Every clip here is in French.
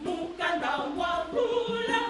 Mukanda wa rula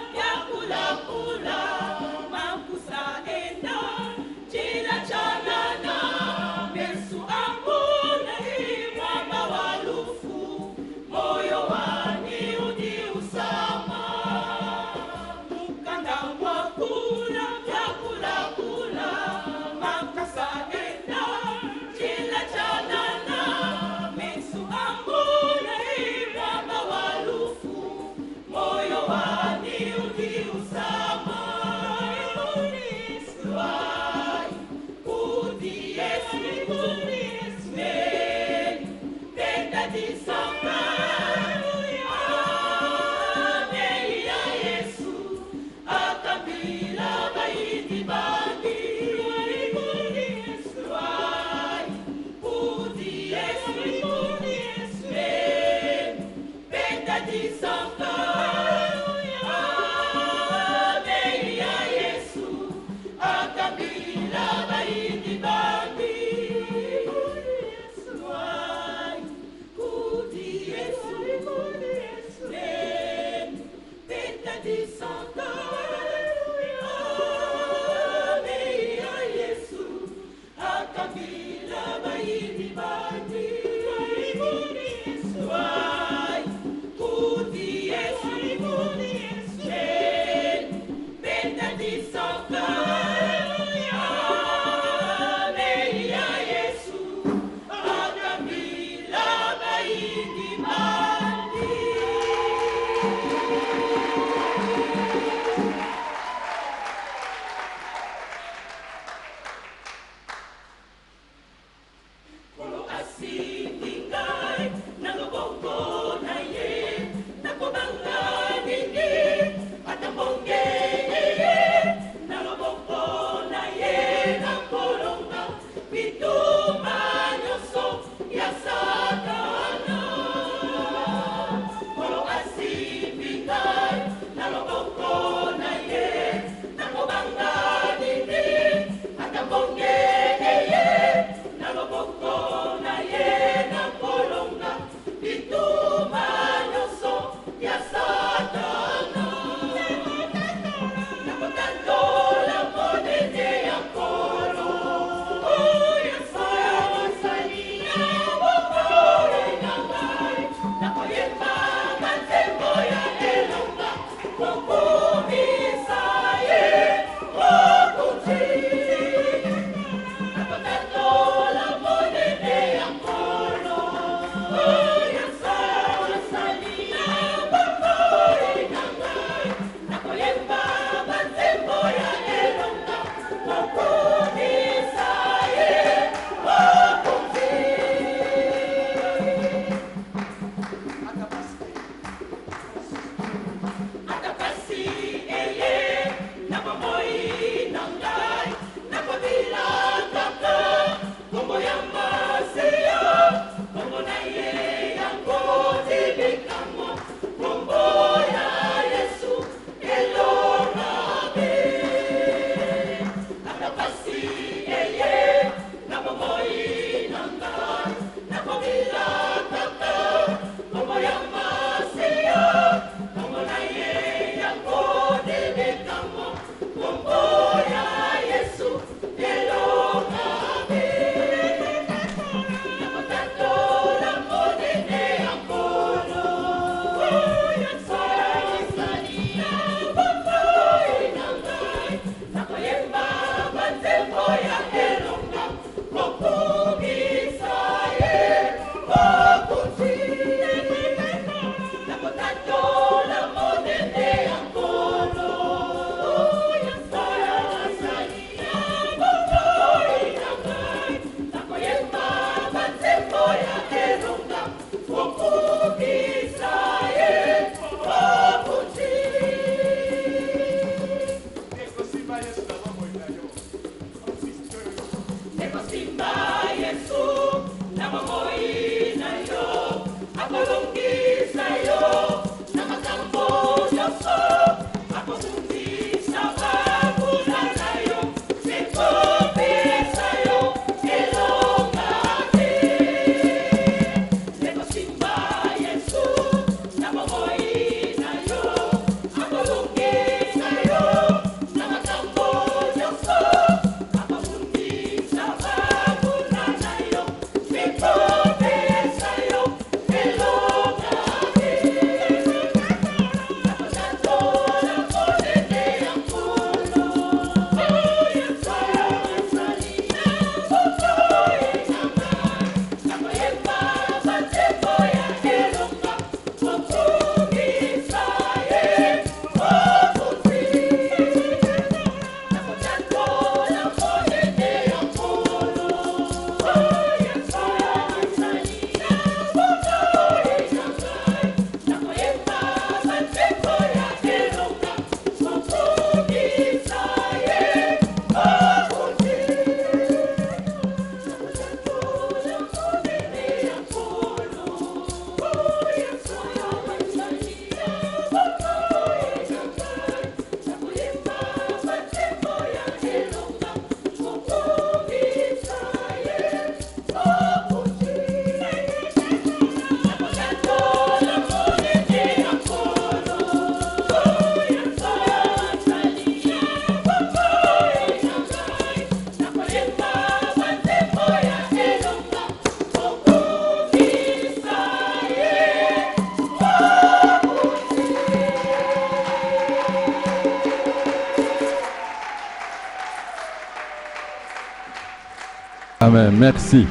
Amen. Merci.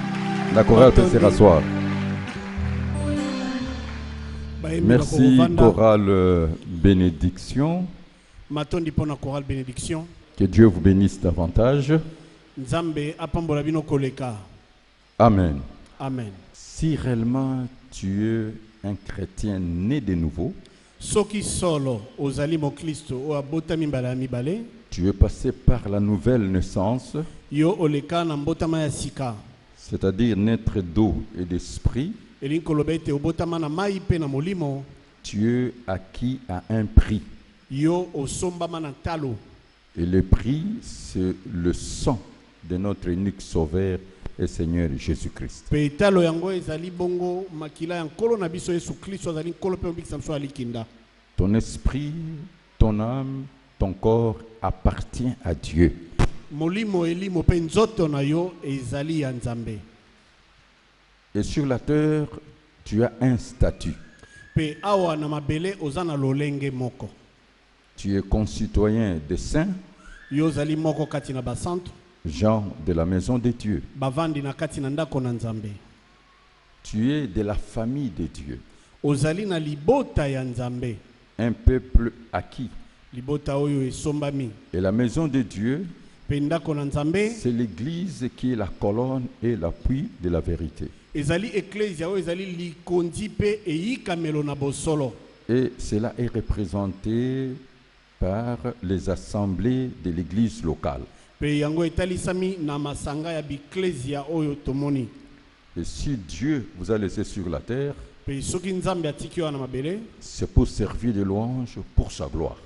La chorale peut se rasseoir. Merci, chorale bénédiction. Que Dieu vous bénisse davantage. Amen. Amen. Si réellement tu es un chrétien né de nouveau, tu es passé par la nouvelle naissance, c'est-à-dire naître d'eau et d'esprit, tu es acquis à un prix. Et le prix, c'est le sang de notre unique sauveur et Seigneur Jésus-Christ. Ton esprit, ton âme, ton corps appartient à Dieu. Et sur la terre, tu as un statut. Tu es concitoyen des saints, gens de la maison de Dieu. Tu es de la famille de Dieu. Un peuple acquis. Et la maison de Dieu, c'est l'église qui est la colonne et l'appui de la vérité. Et cela est représenté par les assemblées de l'église locale. Et si Dieu vous a laissé sur la terre, c'est pour servir de louange pour sa gloire.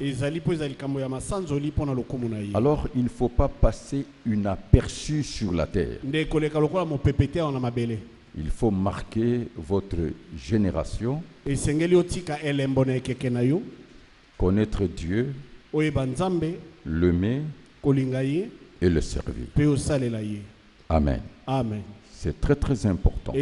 Alors il ne faut pas passer inaperçu sur la terre. Il faut marquer votre génération, connaître Dieu, l'aimer et le servir. Amen. Amen. C'est très très important.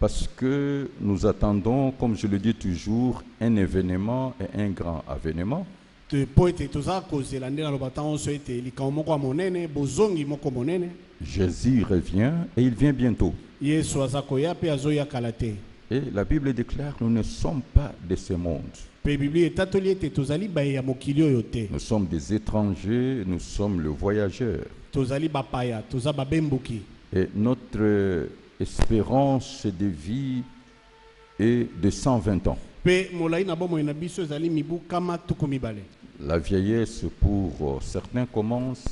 Parce que nous attendons, comme je le dis toujours, un événement et un grand avènement. Jésus revient et il vient bientôt. Et la Bible déclare que nous ne sommes pas de ce monde. Nous sommes des étrangers, nous sommes les voyageurs. Et notre espérance de vie est de 120 ans. La vieillesse pour certains commence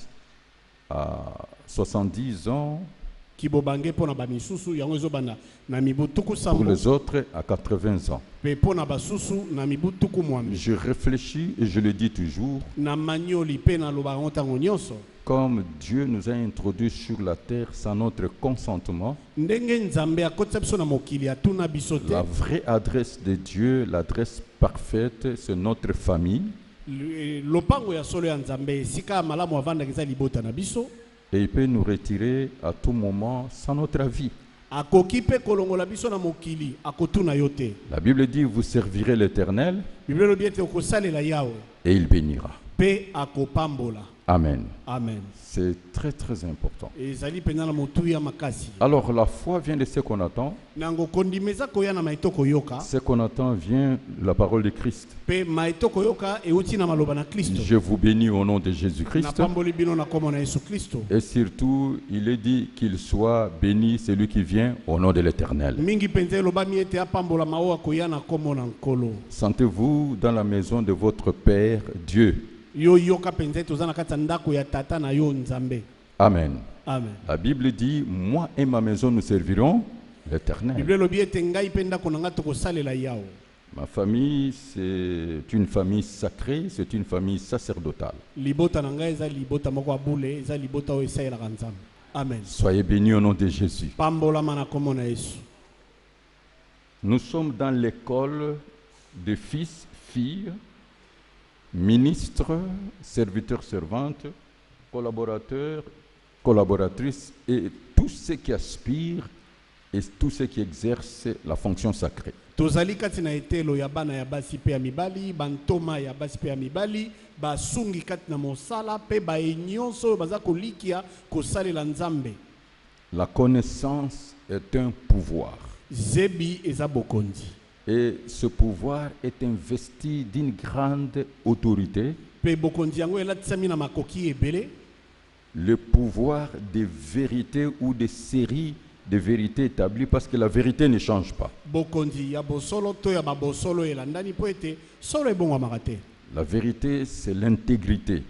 à 70 ans. Pour les autres, à 80 ans. Je réfléchis et je le dis toujours. Comme Dieu nous a introduits sur la terre sans notre consentement, la vraie adresse de Dieu, l'adresse parfaite, c'est notre famille. Et il peut nous retirer à tout moment sans notre avis. La Bible dit, vous servirez l'Éternel et il bénira. Amen. Amen. C'est très très important. Alors la foi vient de ce qu'on attend. Ce qu'on attend vient de la parole de Christ. Je vous bénis au nom de Jésus-Christ. Et surtout, il est dit qu'il soit béni celui qui vient au nom de l'Éternel. Sentez-vous dans la maison de votre Père Dieu. Amen. Amen. La Bible dit, moi et ma maison nous servirons l'Éternel. Ma famille, c'est une famille sacrée, c'est une famille sacerdotale. Amen. Soyez bénis au nom de Jésus. Nous sommes dans l'école de fils, filles, ministres, serviteurs, servantes, collaborateurs, collaboratrices et tous ceux qui aspirent et tous ceux qui exercent la fonction sacrée. tozali kati na etelo ya bana ya basi pe ya mibali bantoma ya basi pe ya mibali basungi kati na mosala pe baenyonso baza kolikia kosalela nzambe. La connaissance est un pouvoir. Zebi eza bokonzi. Et ce pouvoir est investi d'une grande autorité. Pe bokonzi yango elatisami na makoki ebele. Le pouvoir des vérités ou des séries de vérités établies, parce que la vérité ne change pas. La vérité, c'est l'intégrité.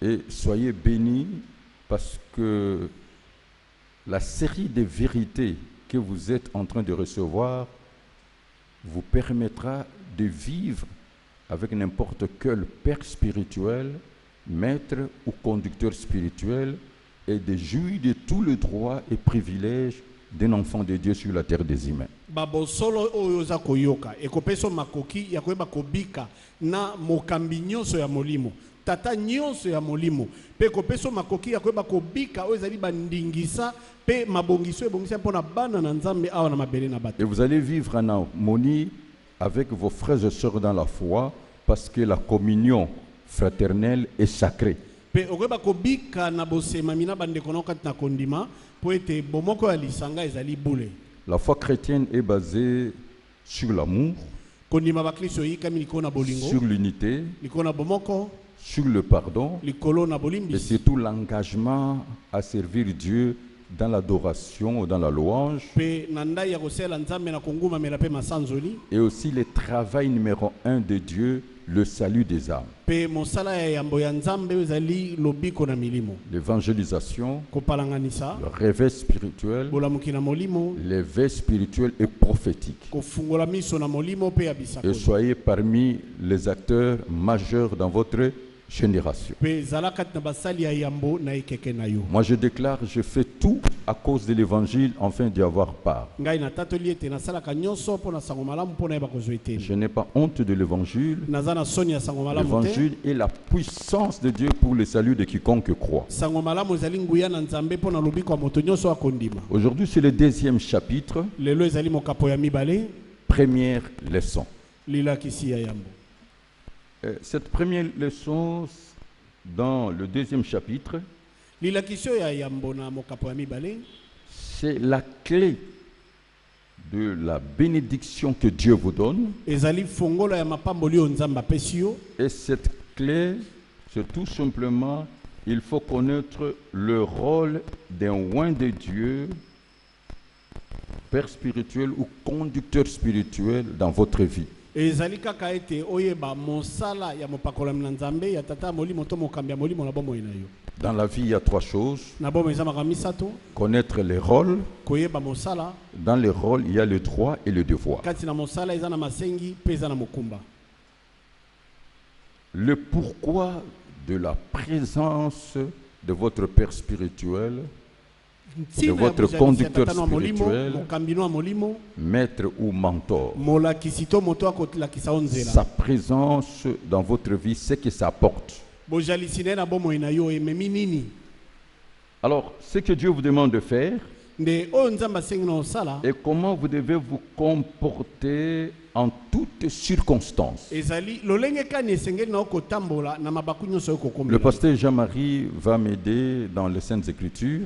Et soyez bénis parce que la série de vérités que vous êtes en train de recevoir vous permettra de vivre avec n'importe quel père spirituel, maître ou conducteur spirituel, et de jouir de tout le droit et privilège d'un enfant de Dieu sur la terre des humains. Babosolo oyoza koyoka ekopeso makoki ya koyeba kobika na mokambi nyonso ya molimo tata nyonso ya molimo pe kopeso makoki ya koyeba kobika oyo ezali bandingisa pe mabongiso ebongisa mpona bana na nzambe awa na mabele na bato. Et vous allez vivre en harmonie avec vos frères et sœurs dans la foi, parce que la communion fraternelle est sacrée. Pe okoyeba kobika na bosemami na bandeko na kati na kondima po ete bomoko ya lisanga ezali bule. La foi chrétienne est basée sur l'amour, sur l'unité, sur le pardon et surtout l'engagement à servir Dieu dans l'adoration ou dans la louange. Et aussi le travail numéro 1 de Dieu, le salut des âmes. L'évangélisation, le réveil spirituel, l'éveil spirituel et prophétique. Et soyez parmi les acteurs majeurs dans votre génération. Moi je déclare, je fais tout à cause de l'évangile afin d'y avoir part. Je n'ai pas honte de l'évangile. L'évangile est la puissance de Dieu pour le salut de quiconque croit. Aujourd'hui c'est le deuxième chapitre, première leçon. Cette première leçon dans le deuxième chapitre, c'est la clé de la bénédiction que Dieu vous donne. Et cette clé, c'est tout simplement, il faut connaître le rôle d'un oint de Dieu, père spirituel ou conducteur spirituel dans votre vie. Dans la vie, il y a trois choses. Connaître les rôles. Dans les rôles, il y a le droit et le devoir. Le pourquoi de la présence de votre père spirituel, de votre conducteur spirituel, maître ou mentor. Sa présence dans votre vie, c'est que ça apporte. Alors, ce que Dieu vous demande de faire, et comment vous devez vous comporter en toutes circonstances. Le pasteur Jean-Marie va m'aider dans les Saintes Écritures.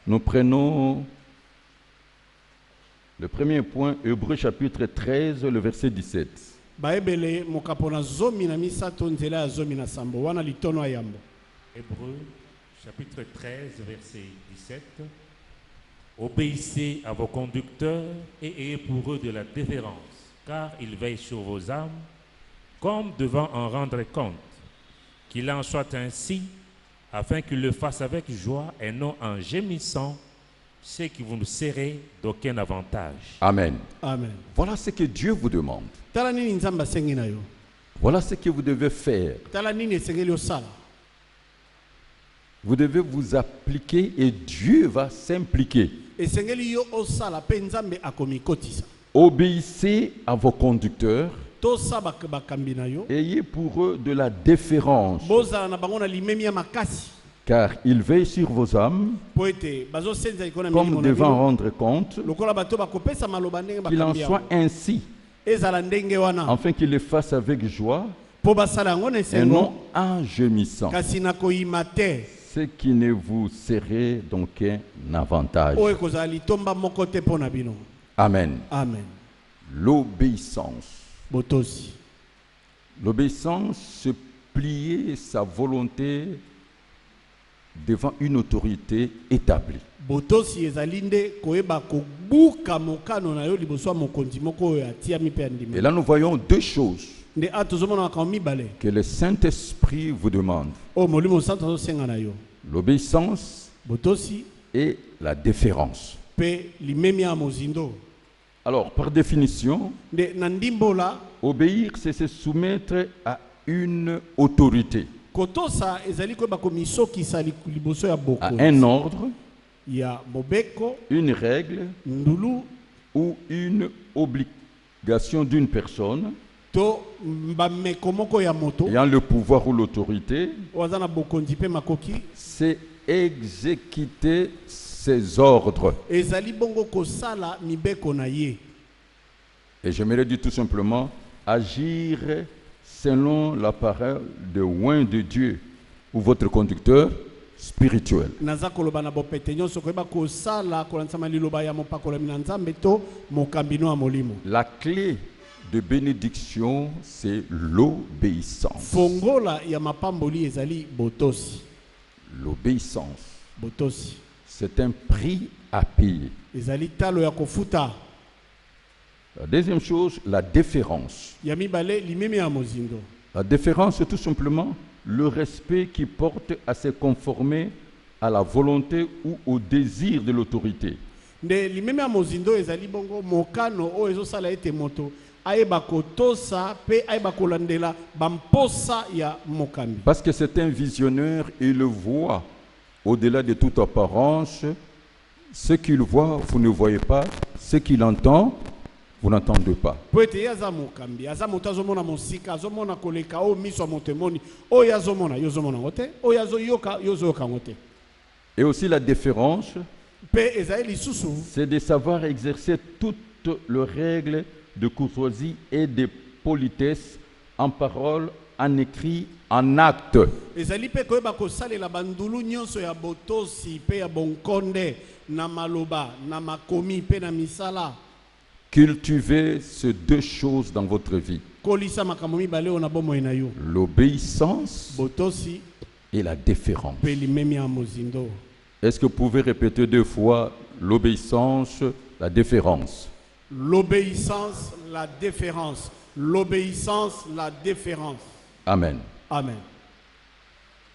Nous prenons le premier point, Hébreux chapitre 13, le verset 17. Hébreux chapitre 13, verset 17. Obéissez à vos conducteurs et ayez pour eux de la déférence, car ils veillent sur vos âmes, comme devant en rendre compte. Qu'il en soit ainsi, afin qu'ils le fassent avec joie et non en gémissant, ce qui vous ne serez d'aucun avantage. Amen. Amen. Voilà ce que Dieu vous demande. Voilà ce que vous devez faire. Vous devez vous appliquer et Dieu va s'impliquer. Obéissez à vos conducteurs. Ayez pour eux de la déférence. car il veille sur vos âmes, po ete bazosenza likolo na comme milimo na devant bino rendre compte, lokola bato bakopesa maloba ndenge qu'il en bakambi soit yango ainsi, ezala ndenge wana afin qu'il le fasse avec joie po basala yango na et esengo non en gémissant, kasi na koyima te ce qui ne vous serait donc qu'un avantage. oyo ekozala litomba moko te mpo na bino. Amen. Amen. L'obéissance. Botosi. L'obéissance, se plier sa volonté devant une autorité établie. Botosi ezali nde koyeba kobuka mokano na yo liboso ya mokonzi moko oyo atiami mpe andimi. Et là, nous voyons deux choses Nde atozomona makambo mibale que le Saint-Esprit vous demande. oyo molimo santo azosenga na yo. L'obéissance Botosi et la déférence. mpe limemi ya mozindo. Alors, par définition, Nde na ndimbola obéir, c'est se soumettre à une autorité, kotosa ezali koyeba komisokisa liboso ya à bokonzi un ordre, ya mobeko une règle ndulu ou une obligation d'une personne to mbameko moko ya moto ayant le pouvoir ou l'autorité, oyo aza na bokonzi mpe makoki c'est exécuter ses ordres. ezali bongo kosala mibeko na ye. Et j'aimerais dire tout simplement, agir selon la parole de oint de Dieu ou votre conducteur spirituel. Naza koloba na bopete nyonso koyeba kosala kolansama liloba ya mopakolami na nzambe to mokambino ya molimo. La clé de bénédiction, c'est l'obéissance. Fongola ya mapamboli ezali botosi. L'obéissance, Botosi c'est un prix à payer. ezali talo ya kofuta. La deuxième chose, la déférence. Ya mibale limemi ya mozindo. La déférence, c'est tout simplement le respect qui porte à se conformer à la volonté ou au désir de l'autorité. Nde limemi ya mozindo ezali bongo mokano oyo ezosala ete moto ayeba kotosa pe ayeba kolandela bamposa ya mokambi. Parce que c'est un visionnaire, il voit au-delà de toute apparence. Ce qu'il voit, vous ne voyez pas. Ce qu'il entend, vous n'entendez pas. Po ete ye aza mokambi aza moto azomona mosika azomona koleka oyo miso ya moto emoni oyo azomona yo ozomona yango te oyo azoyoka yo ozoyoka yango te. Et aussi la déférence, Mpe ezali lisusu c'est de savoir exercer toutes les règles de courtoisie et de politesse en parole, en écrit, en acte. ezali mpe koyeba kosalela bandulu nyonso ya botosi mpe ya bonkonde na maloba na makomi mpe na misala. Cultivez ces deux choses dans votre vie. Kolisa makambo mibale oyo na bomoi na yo. L'obéissance Botosi et la déférence. mpe limemi ya mozindo. Est-ce que vous pouvez répéter deux fois l'obéissance, la déférence? L'obéissance, la déférence. L'obéissance, la déférence. Amen. Amen.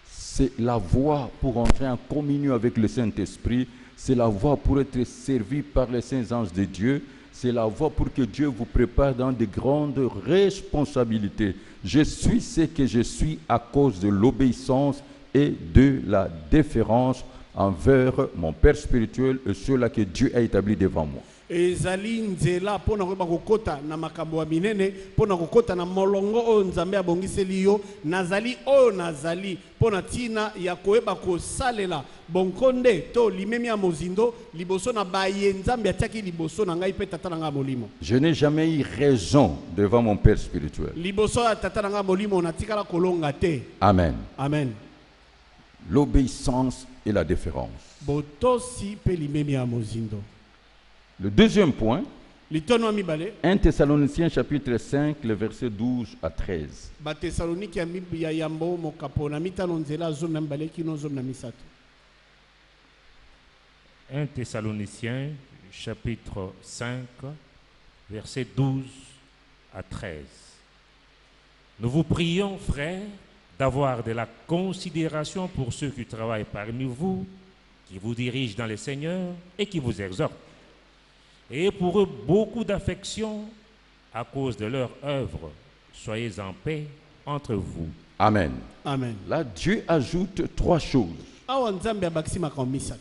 C'est la voie pour entrer en communion avec le Saint-Esprit. C'est la voie pour être servi par les saints anges de Dieu. C'est la voie pour que Dieu vous prépare dans de grandes responsabilités. Je suis ce que je suis à cause de l'obéissance et de la déférence envers mon Père spirituel et ceux-là que Dieu a établis devant moi. ezali nzela mpona koyeba kokota na makambo ya minene mpona kokota na molongo oyo nzambe abongiseli yo nazali oyo nazali mpona ntina ya koyeba kosalela bonkonde to limemi ya mozindo liboso na baye nzambe atiaki liboso na ngai mpe tata na ngai molimo. Je n'ai jamais eu raison devant mon Père spirituel. Liboso ya tata na ngai molimo natikala kolonga te. Amen. Amen. L'obéissance et la déférence. Botosi mpe limemi ya mozindo. Le deuxième point, Litono ya mibale 1 Thessaloniciens chapitre 5, le verset 12 à 13. batesalonike ya yambo mokapo na mitano nzela zomi na mibale kino zomi na misato. 1 Thessaloniciens, chapitre 5, versets 12 à 13. Nous vous prions, frères, d'avoir de la considération pour ceux qui travaillent parmi vous, qui vous dirigent dans le Seigneur et qui vous exhortent. Et pour eux, beaucoup d'affection à cause de leur œuvre. Soyez en paix entre vous. Amen. Amen. Là, Dieu ajoute trois choses. Awa nzambe abakisi makambo misato.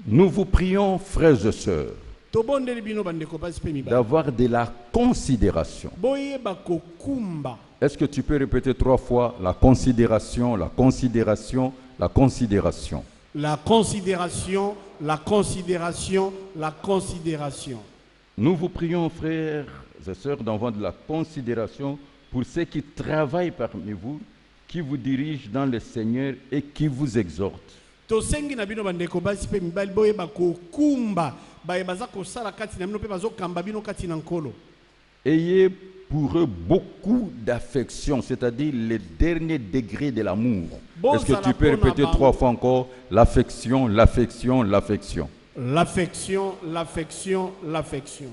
Nous vous prions, frères et sœurs. tobondeli bino bandeko basi pe mibali d'avoir de la considération. boyeba kokumba. Est-ce que tu peux répéter 3 fois la considération, la considération, la considération? La considération, la considération, la considération. Nous vous prions, frères et sœurs, d'avoir de la considération pour ceux qui travaillent parmi vous, qui vous dirigent dans le Seigneur et qui vous exhortent. Tosengi na bino bandeko basi pe mibali boyeba kokumba bayeba za kosala kati na bino pe bazokamba bino kati na nkolo. Ayez pour eux beaucoup d'affection, c'est-à-dire le dernier degré de l'amour. Est-ce que tu peux répéter 3 fois encore l'affection, l'affection, l'affection? L'affection, l'affection, l'affection.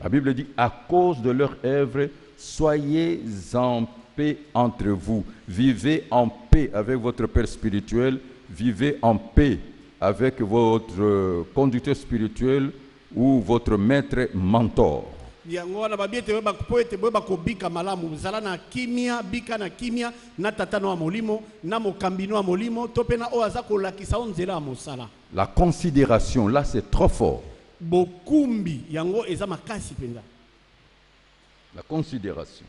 La Bible dit, à cause de leur œuvre, soyez en paix entre vous. Vivez en paix avec votre Père spirituel. Vivez en paix avec votre conducteur spirituel ou votre maître mentor. Yango wana babiete weba kupoete weba kobika malamu zala na kimia bika na kimia na tatano wa molimo na mokambino wa molimo topena o aza kolakisa onzela mosala. La considération, là c'est trop fort. Bokumbi yango eza makasi penza. La considération.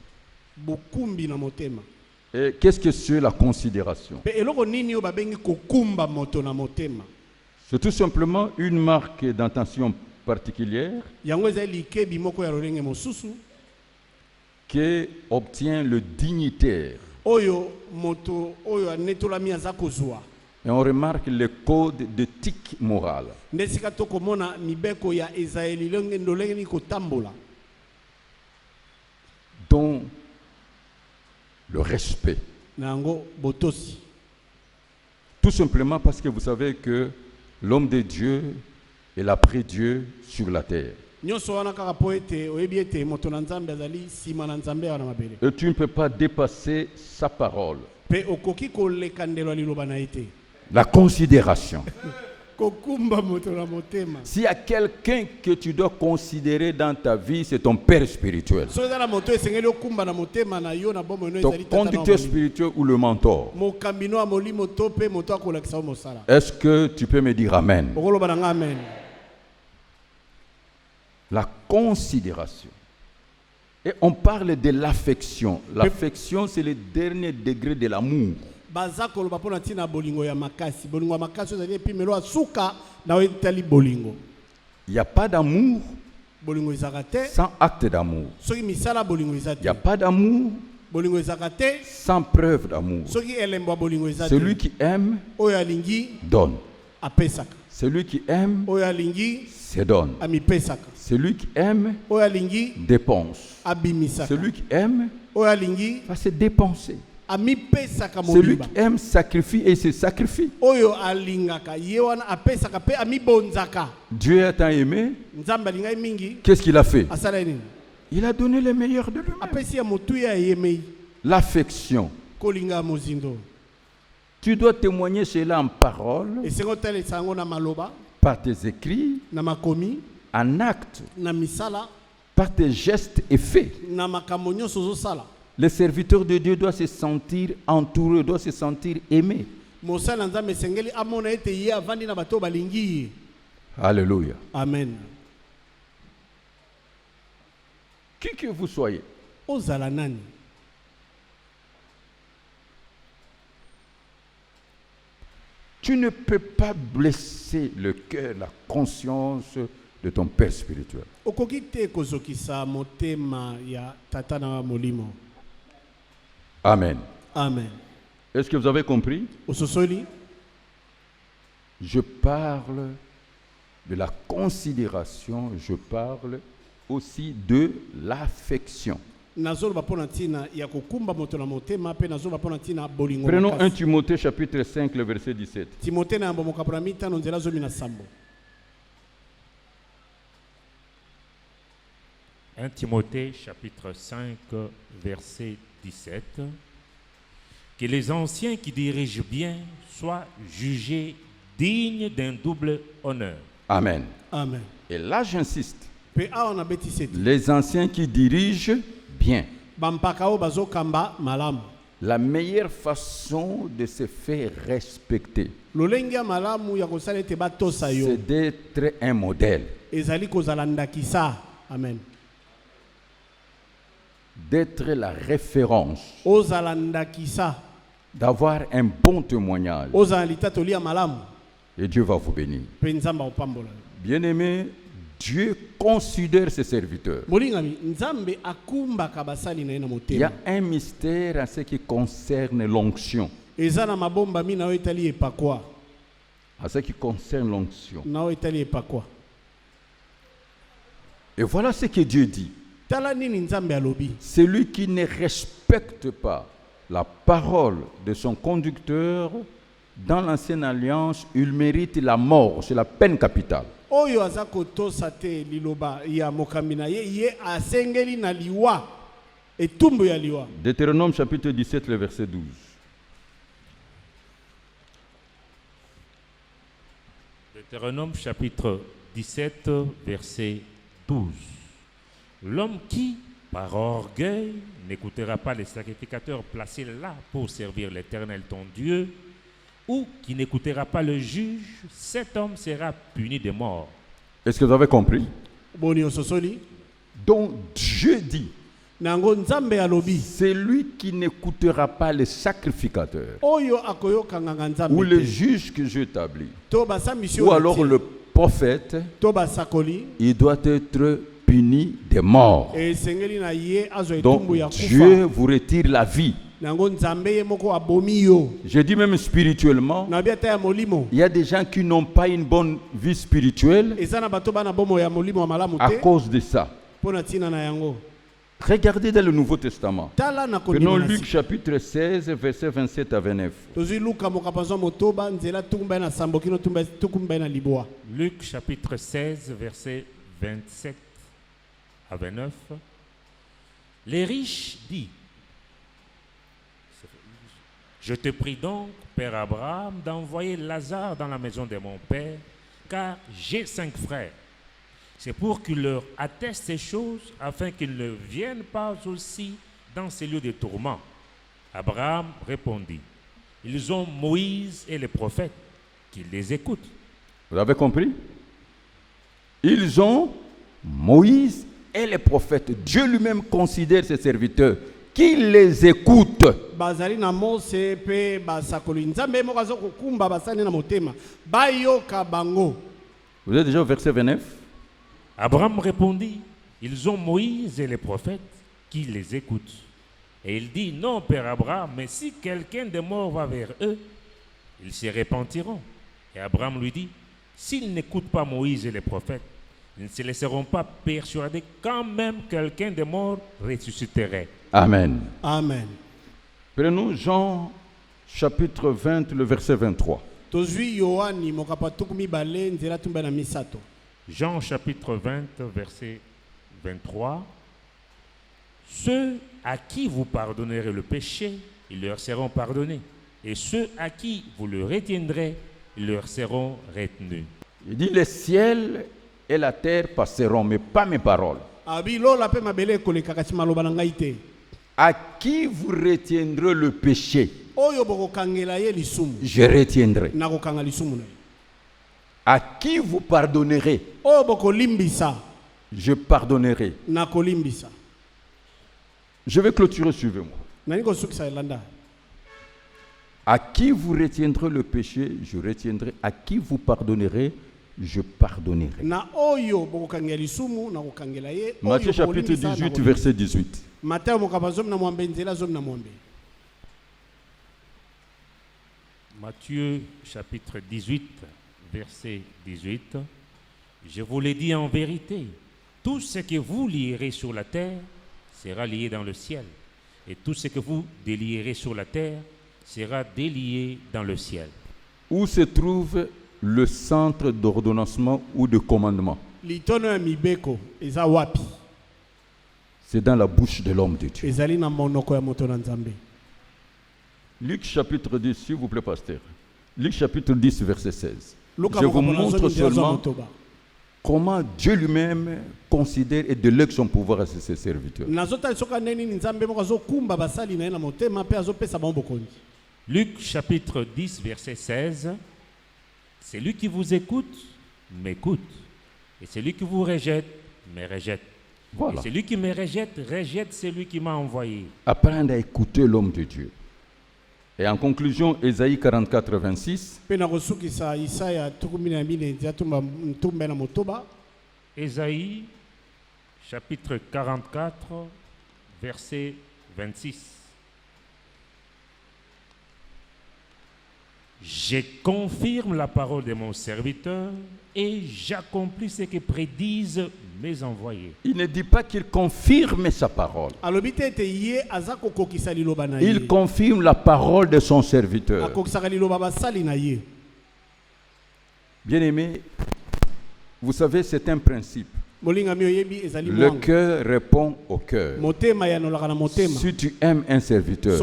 Bokumbi na motema. Et qu'est-ce que c'est la considération? Pe eloko nini o babengi kokumba moto na motema? C'est tout simplement une marque d'intention particulière yango eza likebi moko ya lolenge mosusu qui obtient le dignitaire. Oyo moto oyo anetolami aza kozwa. Et on remarque le code d'éthique morale. Ndesika tokomona mibeko ya Israeli lenge ndolenge ni kotambola. Dont le respect. Nango botosi. Tout simplement parce que vous savez que l'homme de Dieu est après Dieu sur la terre. Et tu ne peux pas dépasser sa parole. La considération. S'il y a quelqu'un que tu dois considérer dans ta vie, c'est ton père spirituel. Ton conducteur spirituel ou le mentor. Est-ce que tu peux me dire Amen? La considération. Et on parle de l'affection. L'affection, c'est le dernier degré de l'amour. Il n'y a pas d'amour sans acte d'amour. Il n'y a pas d'amour sans preuve d'amour. Celui qui aime donne. Celui qui aime se donne. Celui qui aime dépense. Celui qui aime va se dépenser. Celui qui aime sacrifie et se sacrifie. Dieu a tant aimé. Qu'est-ce qu'il a fait? Il a donné le meilleur de lui-même. L'affection. Tu dois témoigner cela en parole, par tes écrits, en actes, par tes gestes et faits. Le serviteur de Dieu doit se sentir entouré, doit se sentir aimé. Alléluia. Amen. Qui que vous soyez, tu ne peux pas blesser le cœur, la conscience de ton père spirituel. Amen. Amen. Est-ce que vous avez compris? Je parle de la considération, je parle aussi de l'affection. Prenons 1 Timothée chapitre 5, le verset 17. 1 Timothée chapitre 5, verset 17. Que les anciens qui dirigent bien soient jugés dignes d'un double honneur. Amen. Amen. Et là, j'insiste. Les anciens qui dirigent bien. La meilleure façon de se faire respecter, lolenge ya malamu ya kosala ete batosa yo c'est d'être un modèle, ezali kozala ndakisa. Amen. d'être la référence, Ozala ndakisa, d'avoir un bon témoignage. ozala litatoli ya malamu, Et Dieu va vous bénir. pe nzambe akopambola. Bien-aimé, Dieu considère ses serviteurs. Molingami, nzambe akumbaka basali na ye na Il y a motema. un mystère en ce qui concerne l'onction. Eza na mabomba mi na oyo etali epakwa. En ce qui concerne l'onction. Na oyo etali epakwa. Et voilà ce que Dieu dit. Tala nini nzambe alobi. Celui qui ne respecte pas la parole de son conducteur dans l'ancienne alliance, il mérite la mort. C'est la peine capitale. Oyo aza kotosa te liloba ya mokambi na ye, ye asengeli na liwa. Etumbu ya liwa. Deutéronome chapitre 17, le verset 12. Deutéronome chapitre 17, verset 12. L'homme qui, par orgueil, n'écoutera pas les sacrificateurs placés là pour servir l'Éternel ton Dieu, ou qui n'écoutera pas le juge, cet homme sera puni de mort. Est-ce que vous avez compris? Boni ososoli. Donc Dieu dit, Nango nzambe alobi. celui qui n'écoutera pas les sacrificateurs Oyo akoyoka nganga nzambe. ou le te. juge que je établis, To basambisi ou oyo alors tie. le prophète, To basakoli. il doit être puni de mort. Esengeli na ye azo Donc etumbu ya Dieu kufa. vous retire la vie. Nango nzambe ye moko abomi yo. Je dis même spirituellement, Na biata ya molimo. il y a des gens qui n'ont pas une bonne vie spirituelle Eza na bato bana bomo ya molimo wa malamu à te. cause de ça. Pona tina na yango. Regardez dans le Nouveau Testament. Tala na Prenons kondima. Luc chapitre 16, versets 27 à 29. Tozui luka mokapanzo motoba nzela tukumba na sambo kino tukumba na liboa. Luc chapitre 16, verset 27 à 29. Les riches disent, je te prie donc, Père Abraham, d'envoyer Lazare dans la maison de mon père, car j'ai 5 frères. C'est pour qu'il leur atteste ces choses, afin qu'ils ne viennent pas aussi dans ces lieux de tourment. Abraham répondit, ils ont Moïse et les prophètes, qu'ils les écoutent. Vous avez compris? Ils ont Moïse et les prophètes. Dieu lui-même considère ses serviteurs, qu'il les écoute. Bazali na Mose pe basakoli nzambe moko azo kokumba basali na motema. Bayoka bango. Vous êtes déjà au verset 29? Abraham répondit, ils ont Moïse et les prophètes qui les écoutent. Et il dit, non, Père Abraham, mais si quelqu'un de mort va vers eux, ils se repentiront. Et Abraham lui dit, s'ils n'écoutent pas Moïse et les prophètes, ils ne se laisseront pas persuader quand même quelqu'un de mort ressusciterait. Amen. Amen. Prenons Jean chapitre 20, le verset 23. Tozui Yohani mokapa tukumi bale nzela tumba na misato. Jean chapitre 20, verset 23. Ceux à qui vous pardonnerez le péché, ils leur seront pardonnés. Et ceux à qui vous le retiendrez, ils leur seront retenus. Il dit, le ciel et la terre passeront, mais pas mes paroles. Abi lola pe mabele koleka kasi maloba na ngai te. À qui vous retiendrez le péché, Oyo bokokangela ye lisumu. je retiendrai. Na kokanga lisumu na ye. À qui vous pardonnerez, Oyo bokolimbisa. je pardonnerai. Na kolimbisa. Je vais clôturer, suivez-moi. Nani kosukisa elanda. À qui vous retiendrez le péché, je retiendrai. À qui vous pardonnerez, je pardonnerai. Na oyo bokokangela lisumu na kokangela ye. Matthieu Oyo chapitre bokolimbisa, na 18, kolimbisa. verset 18. Matthieu mokapa zom na mwambe nzela zom na mwambe. Matthieu chapitre 18, verset 18. Je vous l'ai dit en vérité, tout ce que vous lierez sur la terre sera lié dans le ciel, et tout ce que vous délierez sur la terre sera délié dans le ciel. Où se trouve le centre d'ordonnancement ou de commandement? Litono ya mibeko eza wapi? C'est dans la bouche de l'homme de Dieu. Ezali na monoko ya moto na nzambe. Luc chapitre 10, s'il vous plaît, pasteur. Luc chapitre 10, verset 16. Luka Je vous mokapa na montre zomi nzela zo seulement motoba. comment Dieu lui-même considère et délègue son pouvoir à ses serviteurs. Luc chapitre 10, verset 16. Celui qui vous écoute, m'écoute. Et celui qui vous rejette, me rejette. Voilà. Et celui qui me rejette, rejette celui qui m'a envoyé. Apprendre à écouter l'homme de Dieu. Et en conclusion, Ésaïe 44, 26. Ésaïe chapitre 44, verset 26. Je confirme la parole de mon serviteur et j'accomplis ce que prédisent mes envoyés. Il ne dit pas qu'il confirme sa parole. Il confirme la parole de son serviteur. Bien-aimé, vous savez, c'est un principe. Le cœur répond au cœur. Si tu aimes un serviteur,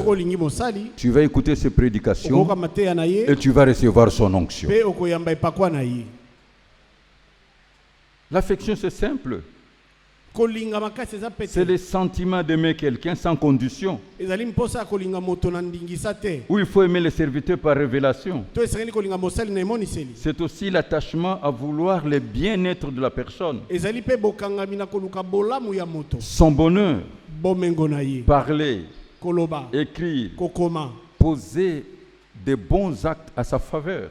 tu vas écouter ses prédications et tu vas recevoir son onction. L'affection, c'est simple. C'est le sentiment d'aimer quelqu'un sans condition. Ou il faut aimer le serviteur par révélation. C'est aussi l'attachement à vouloir le bien-être de la personne. Son bonheur. Parler, écrire, poser des bons actes à sa faveur.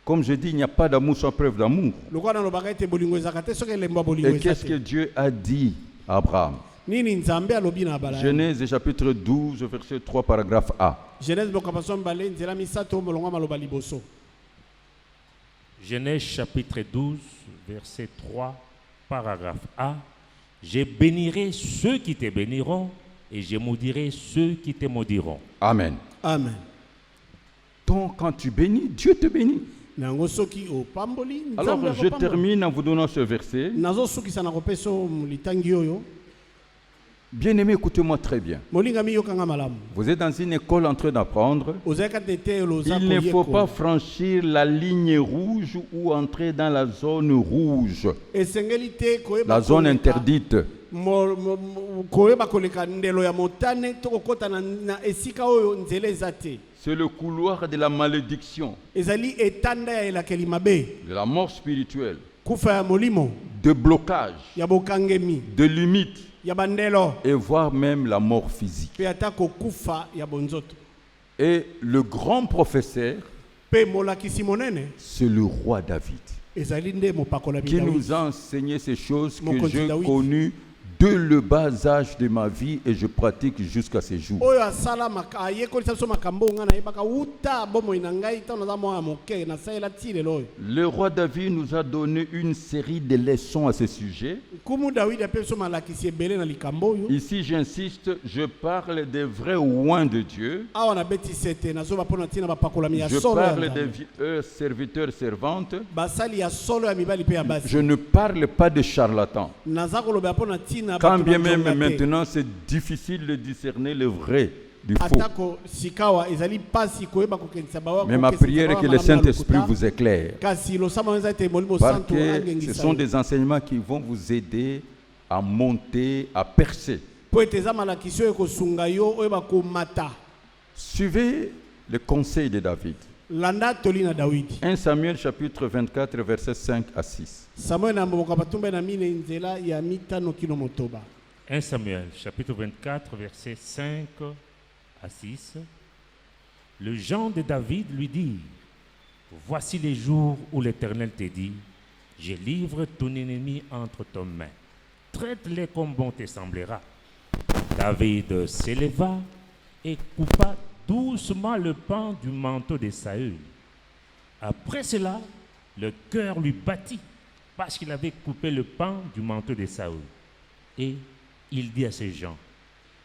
Comme je dis, il n'y a pas d'amour sans preuve d'amour. Et qu'est-ce que Dieu a dit à Abraham? Genèse chapitre 12, verset 3, paragraphe A. Genèse chapitre 12, verset 3, paragraphe A. Je bénirai ceux qui te béniront et je maudirai ceux qui te maudiront. Amen. Amen. Donc quand tu bénis, Dieu te bénit. Alors je termine en vous donnant ce verset. Bien-aimé, écoutez-moi très bien. Vous êtes dans une école en train d'apprendre. Il ne faut pas franchir la ligne rouge ou entrer dans la zone rouge, la zone interdite. C'est le couloir de la malédiction, de la mort spirituelle, de blocage, de limite, et voire même la mort physique. Et le grand professeur, c'est le roi David, qui nous a enseigné ces choses que j'ai connues de le bas âge de ma vie et je pratique jusqu'à ces jours. Le roi David nous a donné une série de leçons à ce sujet. Ici, j'insiste, je parle des vrais oins de Dieu. Je parle des serviteurs, servantes. Je ne parle pas de charlatans. Quand bien même maintenant c'est difficile de discerner le vrai du faux. Mais ma prière est que le Saint-Esprit vous éclaire. Parce que ce sont des enseignements qui vont vous aider à monter, à percer. Suivez le conseil de David. 1 Samuel chapitre 24 versets 5 à 6. 1 Samuel chapitre 24 versets 5 à 6. Le gens de David lui dit: voici les jours où l'Éternel te dit, je livre ton ennemi entre tes mains. Traite-les comme bon te semblera. David s'éleva et coupa doucement le pan du manteau de Saül. Après cela, le cœur lui battit parce qu'il avait coupé le pan du manteau de Saül. Et il dit à ces gens: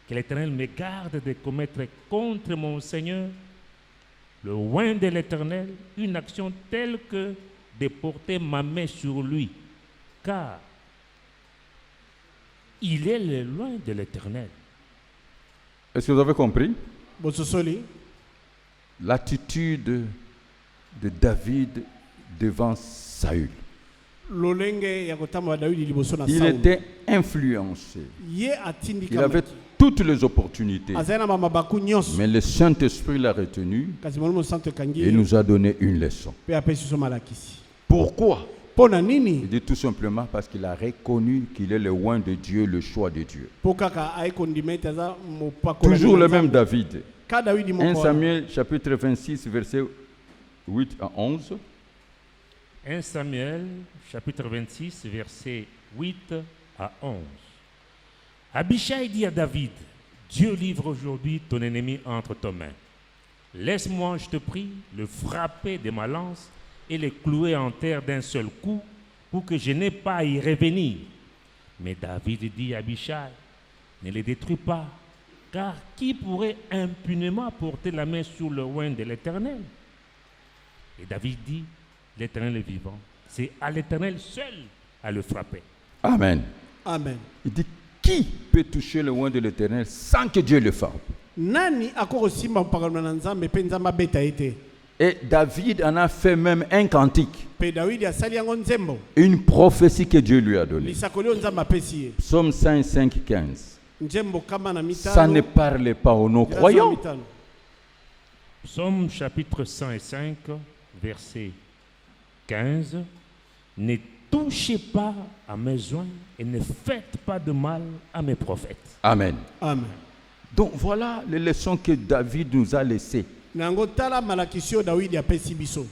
que l'Éternel me garde de commettre contre mon Seigneur, le oint de l'Éternel, une action telle que de porter ma main sur lui, car il est le loin de l'Éternel. Est-ce que vous avez compris? L'attitude de David devant Saül. lolenge ya kotambola Daudi liboso na Il Saul. était influencé. Ye atindi Il avait toutes les opportunités. azali na mamabaku nyonso Mais le Saint-Esprit l'a retenu kasi molimo santo ekangi et nous a donné une leçon. pe apesi so malakisi. Pourquoi? Pona nini? Il dit tout simplement parce qu'il a reconnu qu'il est le oint de Dieu, le choix de Dieu. Po kaka ai kondimete za mopako. Toujours le même David. Ka Daudi 1 moko. Samuel chapitre 26 verset 8 à 11. 1 Samuel, chapitre 26, versets 8 à 11. Abishai dit à David, Dieu livre aujourd'hui ton ennemi entre tes mains. Laisse-moi, je te prie, le frapper de ma lance et le clouer en terre d'un seul coup pour que je n'ai pas à y revenir. Mais David dit à Abishai, ne les détruis pas, car qui pourrait impunément porter la main sur le oint de l'Éternel? Et David dit, l'Éternel est vivant. C'est à l'Éternel seul à le frapper. Amen. Amen. Il dit, qui peut toucher le oint de l'Éternel sans que Dieu le frappe? Nani akoko simba mpaka na nzambe pe nzamba beta ete. Et David en a fait même un cantique, Pe Daudi asali yango nzembo. une prophétie que Dieu lui a donnée. Lisakoli nzamba apesi ye. Psaume 105, 15. Nzembo kama na mitano. Ça ne parle pas aux non-croyants. Psaume chapitre 105, verset 15. Ne touchez pas à mes oints et ne faites pas de mal à mes prophètes. Amen. Amen. Donc voilà les leçons que David nous a laissées. Nango tala malakisio Daudi apesi biso.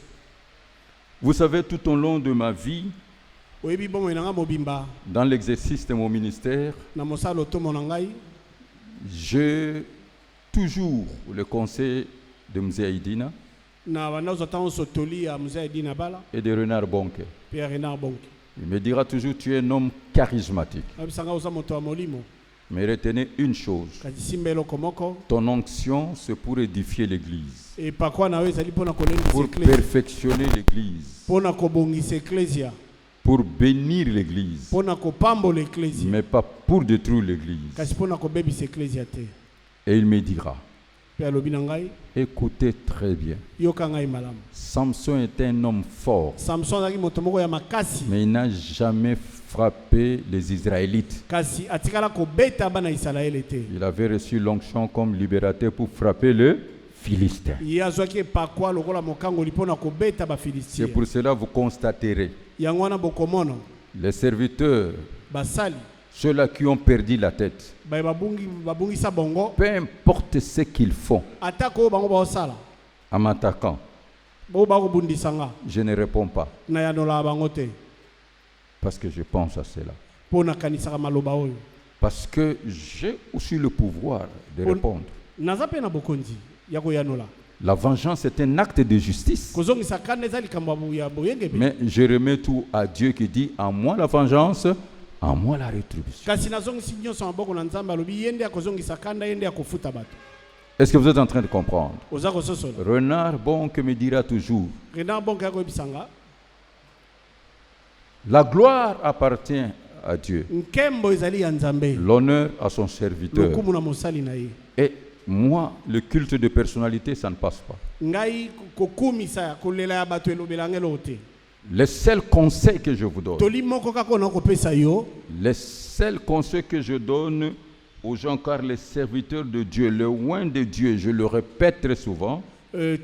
Vous savez, tout au long de ma vie, Oyebi bomo inanga mobimba dans l'exercice de mon ministère, na mosalo to monangai. j'ai toujours le conseil de Mzee Aïdina Na wanazo tango sotoli ya mzee Dina Bala et de Renard Bonke. Pierre Renard Bonki. Il me dira toujours, tu es un homme charismatique. Abisanga uza moto wa molimo. Mais retenez une chose, Kasi simbelo komoko ton onction, c'est pour édifier l'Église, e pakwa na we ezali pona kolendisa pour ecclesia. perfectionner l'Église, Pona kobongisa ecclesia. pour bénir l'Église, Pona kopambola ecclesia. mais pas pour détruire l'Église. Kasi pona kobebisa ecclesia te. Et il me dira, Pe alobi na ngai écoutez très bien, yoka ngai malamu. Samson était un homme fort, Samson azaki moto moko ya makasi. mais il n'a jamais frappé les Israélites. Kasi atikala kobeta bana Israël te. Il avait reçu l'onction comme libérateur pour frapper le Philistin. Ye azwaki pakwa lokola mokango lipona kobeta ba C'est Philistia. pour cela que vous constaterez, Yango wana bokomono les serviteurs, basali ceux-là qui ont perdu la tête, ba babungisa bongo peu importe ce qu'ils font atako bango ba osala. en m'attaquant, Bo ba kobundisanga je ne réponds pas na yanola bango te. parce que je pense à cela. Pona kanisaka maloba oyo. Parce que j'ai aussi le pouvoir de répondre. Naza pe na bokonzi ya koyanola. La vengeance est un acte de justice. Kozongisa kane ezali likambo ya boyenge pe. Mais je remets tout à Dieu qui dit, à moi la vengeance, à moi la rétribution. Kasi nazongisi nyonso maboko na nzambe alobi yende akozongisa kanda yende akofuta bato. Est-ce que vous êtes en train de comprendre? Oza kososola. Renard Bonke me dira toujours, Renard Bonke akoyebisanga. la gloire appartient à Dieu, Nkembo ezali ya nzambe. l'honneur à son serviteur. Lokumu na mosali na ye. Et moi, le culte de personnalité, ça ne passe pas. Ngai kokumisa kolela ya bato elobelanga eloko te. Les seuls conseils que je vous donne, Toli moko kaka na kopesa yo. les seuls conseils que je donne aux gens, car les serviteurs de Dieu, le oint de Dieu, je le répète très souvent,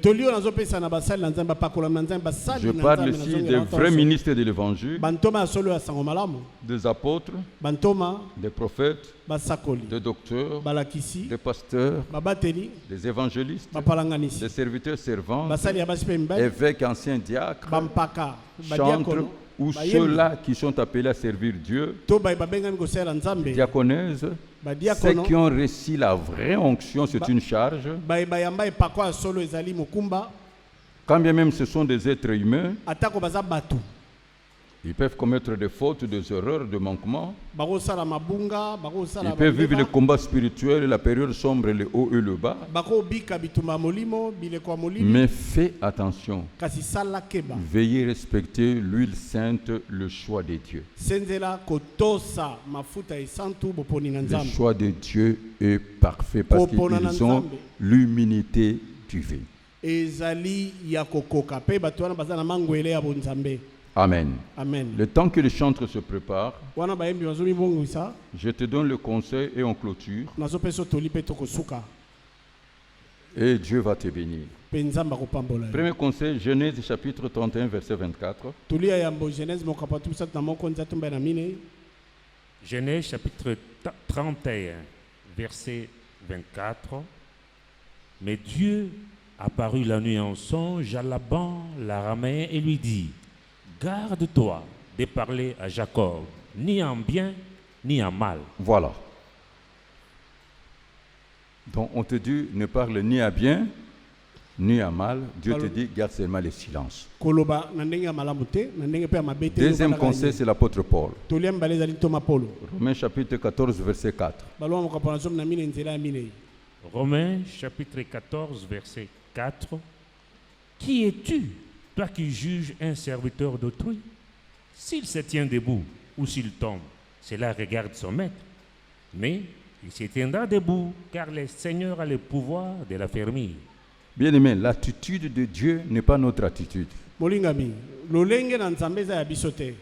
Toli yo nazopesa na basali na nzambe pakola na nzambe basali je na parle nzambe ici des vrais ministres de l'évangile, Bantoma solo ya sango malamu. des apôtres, Bantoma des prophètes, basakoli. des docteurs, Balakisi. des pasteurs, Babateli. des évangélistes, Bapalanganisi. des serviteurs servants, Basali ya basi pe mibali. évêques, anciens diacres, Bampaka. chantres, Badiakono. ou Bayembi. ceux-là qui sont appelés à servir Dieu, To babengami kosala nzambe. diaconaises, ceux Badiakono. qui ont reçu la vraie onction, c'est une charge. Bayamba epakwa solo ezali mokumba. Quand bien même ce sont des êtres humains, Atako baza batu. ils peuvent commettre des fautes, des erreurs, des manquements. Bakosala mabunga, bakosala Ils peuvent vivre le bandeba. combat spirituel, la période sombre, le haut et le bas. Bakobika bitumba molimo, bileko molimo. Mais fais attention. Kasi sala keba. Veuillez respecter l'huile sainte, le choix de Dieu. Senzela kotosa mafuta esantu boponi na Le nzambe. choix de Dieu est parfait parce Kopona na qu'ils ont nzambe. l'humilité du vin. ezali ya kokoka pe bato wana baza na mangwele ya bonzambe. Amen. Amen. Le temps que le chantre se prépare, Wana bayembi bazomi bongwisa je te donne le conseil et on clôture. nazopeso toli pe tokosuka Et Dieu va te bénir. pe nzamba kopambola. Premier conseil, Genèse chapitre 31, verset 24. Toli ya yambo Genèse mokapatu misatu na moko nzatumba na mine. Genèse chapitre 31, verset 24. Mais Dieu apparut la nuit en songe à Laban, l'araméen, et lui dit, garde-toi de parler à Jacob, ni en bien, ni en mal. Voilà. Donc on te dit, ne parle ni à bien, ni à mal. Dieu te dit, garde seulement le silence. Koloba na ndenge ya malamu te, na ndenge pe ya mabe te. Deuxième conseil, c'est l'apôtre Paul. Toli ya mbala ezali Thomas Paulo. Romains chapitre 14, verset 4. Balwa mokapana zomi na mine nzela ya mine. Romains chapitre 14, verset 4. Qui es-tu, toi qui juges un serviteur d'autrui? S'il se tient debout ou s'il tombe, cela regarde son maître. Mais il se tiendra debout, car le Seigneur a le pouvoir de l'affermir. Bien-aimé, l'attitude de Dieu n'est pas notre attitude. Molingami, lolenge na nzambe za ya biso te.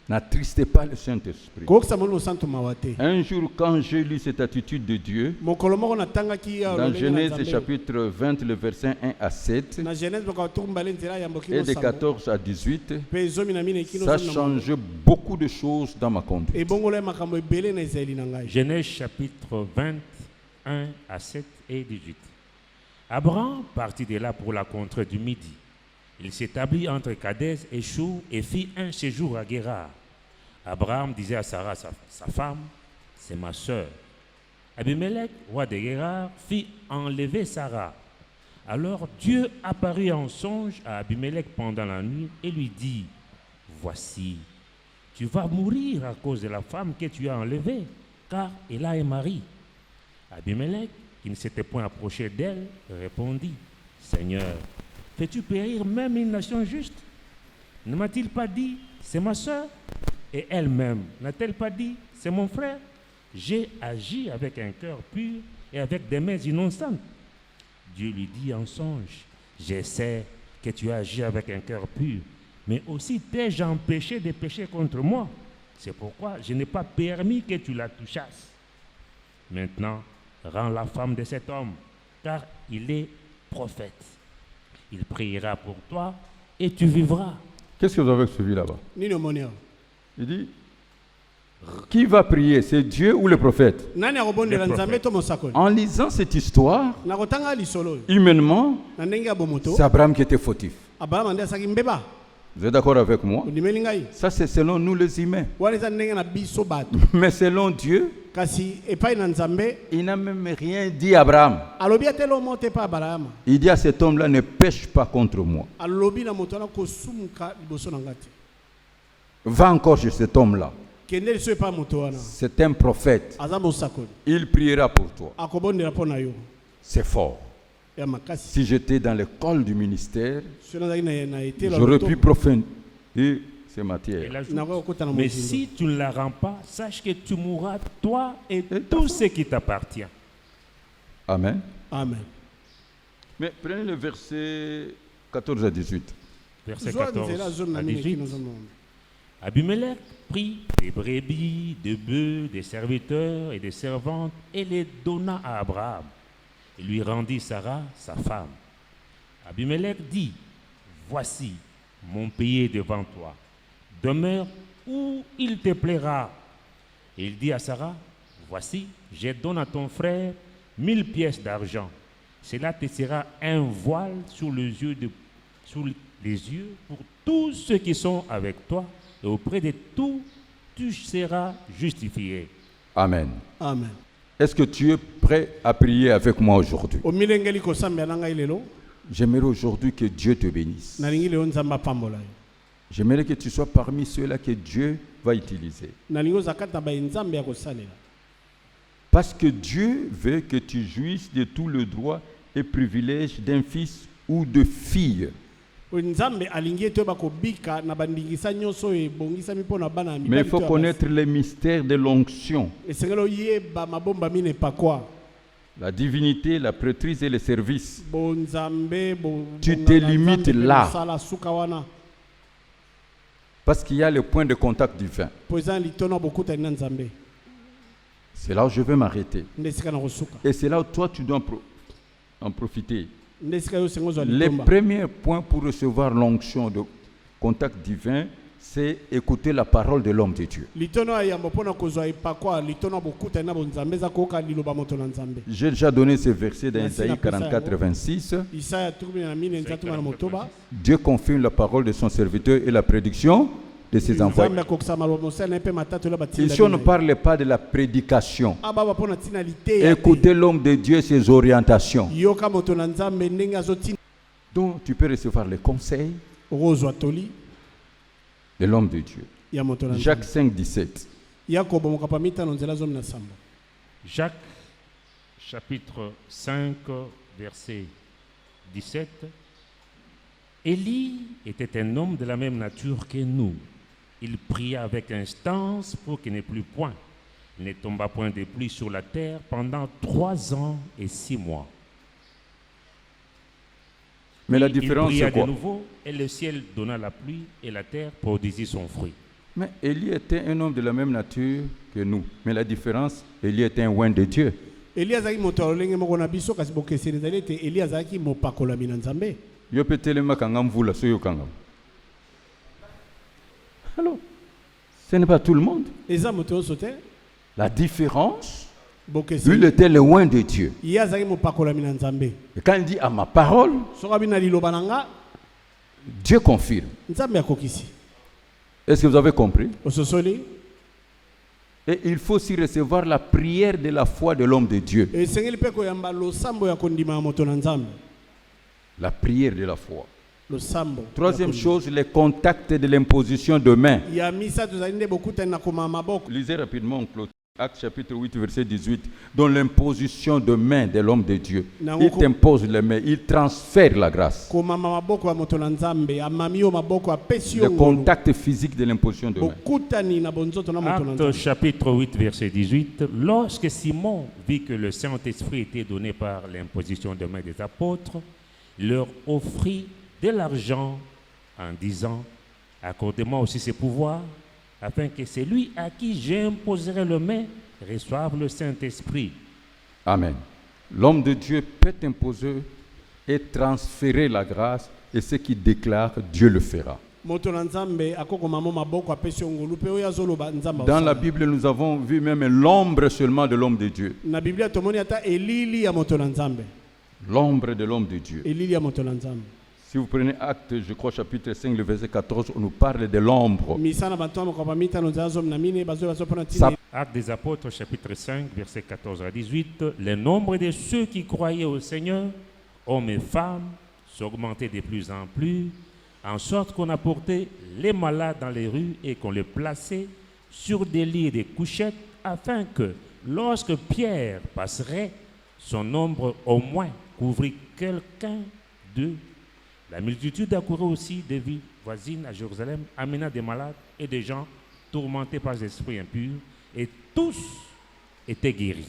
N'attristez pas le Saint-Esprit. Koksa molo santo mawate. Un jour, quand j'ai lu cette attitude de Dieu, Mokolo moko na tanga ki ya dans lolenge na Genèse nzambe. chapitre 20, le verset 1 à 7, Na Genèse mokatu mbale nzela ya mboki et de mosambo. 14 à 18, Pe zomi na mine kino ça zomi na change beaucoup de choses dans ma conduite. e bongola makambo ebele na ezeli na ngai. Genèse chapitre 21 à 7 et 18. Abraham partit de là pour la contrée du Midi. Il s'établit entre Kadès et Chour et fit un séjour à Guérar. Abraham disait à Sarah, sa femme, c'est ma sœur. Abimelech, roi de Guérar, fit enlever Sarah. Alors Dieu apparut en songe à Abimelech pendant la nuit et lui dit, voici, tu vas mourir à cause de la femme que tu as enlevée, car elle a un mari. Abimelech, qui ne s'était point approché d'elle, répondit, Seigneur, fais-tu périr même une nation juste? Ne m'a-t-il pas dit, c'est ma sœur? Et elle-même, n'a-t-elle pas dit, c'est mon frère? J'ai agi avec un cœur pur et avec des mains innocentes. Dieu lui dit en songe, je sais que tu as agi avec un cœur pur, mais aussi t'ai-je empêché de pécher contre moi. C'est pourquoi je n'ai pas permis que tu la touchasses. Maintenant, rends la femme de cet homme, car il est prophète. Il priera pour toi et tu vivras. Qu'est-ce que vous avez suivi là-bas? Nino moneo. Il dit, qui va prier? C'est Dieu ou le prophète? Nani akobondela nzambe to mosakoli. En lisant cette histoire, Na kotanga lisolo. humainement, Na ndenge ya bomoto. c'est Abraham qui était fautif. Abraham ande asaki mbeba. Vous êtes d'accord avec moi? Ondimeli ngai. Ça, c'est selon nous les humains. Wana eza ndenge na biso bato. Mais selon Dieu, Kasi epai na nzambe il n'a même rien dit à Abraham. alobi atelo mote pa Abraham. Il dit à cet homme-là, ne pêche pas contre moi. Alobi na moto na kosumuka liboso na ngati. Va encore chez cet homme-là. Kende liso pa moto wana. C'est un prophète. Aza mosakoli. Il priera pour toi. Akobondela po na yo. C'est fort. Ya makasi. Si j'étais dans l'école du ministère, Sona zaki na etelo. j'aurais pu profondir ces Il matières. ajoute, Na kota na mais mozindo. si tu ne la rends pas, sache que tu mourras, toi et tout ce qui t'appartient. Amen. Amen. Mais prenez le verset 14 à 18. Verset Zwa nzela 14 zone na à mine 18. kino zomo. Abimelech prit des brebis, des bœufs, des serviteurs et des servantes et les donna à Abraham. Il lui rendit Sarah, sa femme. Abimelech dit, voici mon pays est devant toi. Demeure où il te plaira. Et il dit à Sarah, voici, je donne à ton frère 1000 pièces d'argent. Cela te sera un voile sous les yeux pour tous ceux qui sont avec toi. Et auprès de tout, tu seras justifié. Amen. Amen. Est-ce que tu es prêt à prier avec moi aujourd'hui? O milengeli kosambela na ngai lelo. J'aimerais aujourd'hui que Dieu te bénisse. Nalingi leo nzamba pambola yo. J'aimerais que tu sois parmi ceux-là que Dieu va utiliser. Nalingi zakata ba nzambe ya kosalela. Parce que Dieu veut que tu jouisses de tout le droit et privilège d'un fils ou de fille. Nzambe alingi to ba kobika na bandingisa nyonso ebongisa mipona bana mi. Mais il faut connaître les mystères de l'onction. Esengelo yeba mabomba mine pakwa. La divinité, la prêtrise et le service. bonzambe Tu te limites là. Parce qu'il y a le point de contact divin. C'est là où je vais m'arrêter. Et c'est là où toi tu dois en profiter. Les premiers points pour recevoir l'onction de contact divin, c'est écouter la parole de l'homme de Dieu. J'ai déjà donné ce verset dans Isaïe 44, 26. Dieu confirme la parole de son serviteur et la prédiction de ses envoyés. Ici, on ne parle pas de la prédication. Écoutez l'homme de Dieu et ses orientations. Donc, tu peux recevoir les conseils de l'homme de Dieu. Jacques 5, 17. Jacques, chapitre 5, verset 17. Élie était un homme de la même nature que nous. Il pria avec instance pour qu'il n'ait plus point. Il ne tomba point de pluie sur la terre pendant 3 ans et 6 mois. Mais la différence, il pria c'est quoi? de nouveau, et le ciel donna la pluie, et la terre produisit son fruit. Mais Élie était un homme de la même nature que nous. Mais la différence, Élie était un oint de Dieu. Yo petelema kangam vula soyo kangam. Alors, ce n'est pas tout le monde. La différence, lui, il était le oint de Dieu. Et quand il dit à ma parole, Dieu confirme. Est-ce que vous avez compris? Et il faut aussi recevoir la prière de la foi de l'homme de Dieu. La prière de la foi. Troisième chose, les contacts de l'imposition de main. Lisez rapidement Actes chapitre 8, verset 18. Dans l'imposition de main de l'homme de Dieu. Il t'impose les mains, il transfère la grâce. Le contact physique de l'imposition de main. Actes chapitre 8, verset 18. Lorsque Simon vit que le Saint-Esprit était donné par l'imposition de main des apôtres, il leur offrit de l'argent en disant: accordez-moi aussi ces pouvoirs, afin que celui à qui j'imposerai le main reçoive le Saint-Esprit. Amen. L'homme de Dieu peut imposer et transférer la grâce, et ce qu'il déclare, Dieu le fera. Dans la Bible, nous avons vu même l'ombre seulement de l'homme de Dieu. L'ombre de l'homme de Dieu. Si vous prenez Actes, je crois, chapitre 5, le verset 14, on nous parle de l'ombre. Actes des apôtres, chapitre 5, verset 14 à 18. Le nombre de ceux qui croyaient au Seigneur, hommes et femmes, s'augmentait de plus en plus, en sorte qu'on apportait les malades dans les rues et qu'on les plaçait sur des lits et des couchettes, afin que, lorsque Pierre passerait, son ombre au moins couvrit quelqu'un d'eux. La multitude accourait aussi des villes voisines à Jérusalem, amenant des malades et des gens tourmentés par des esprits impurs, et tous étaient guéris.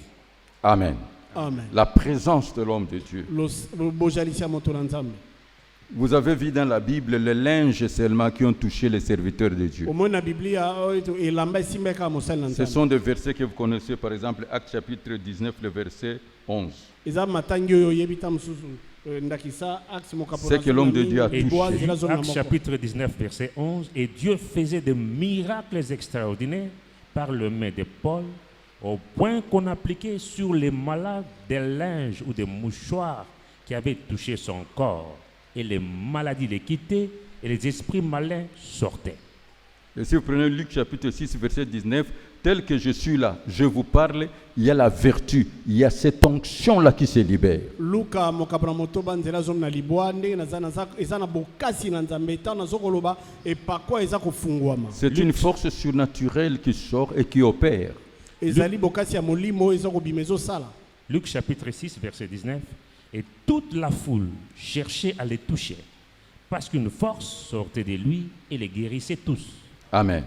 Amen. Amen. La présence de l'homme de Dieu. Vous avez vu dans la Bible les linges seulement qui ont touché les serviteurs de Dieu. Ce sont des versets que vous connaissez, par exemple, Actes chapitre 19, le verset 11. C'est que l'homme de Dieu a touché. Actes chapitre 19, verset 11. Et Dieu faisait des miracles extraordinaires par le main de Paul, au point qu'on appliquait sur les malades des linges ou des mouchoirs qui avaient touché son corps. Et les maladies les quittaient et les esprits malins sortaient. Et si vous prenez Luc chapitre 6, verset 19, tel que je suis là, je vous parle, il y a la vertu, il y a cette onction-là qui se libère. C'est une force surnaturelle qui sort et qui opère. Luc chapitre 6, verset 19. Et toute la foule cherchait à les toucher, parce qu'une force sortait de lui et les guérissait tous. Amen.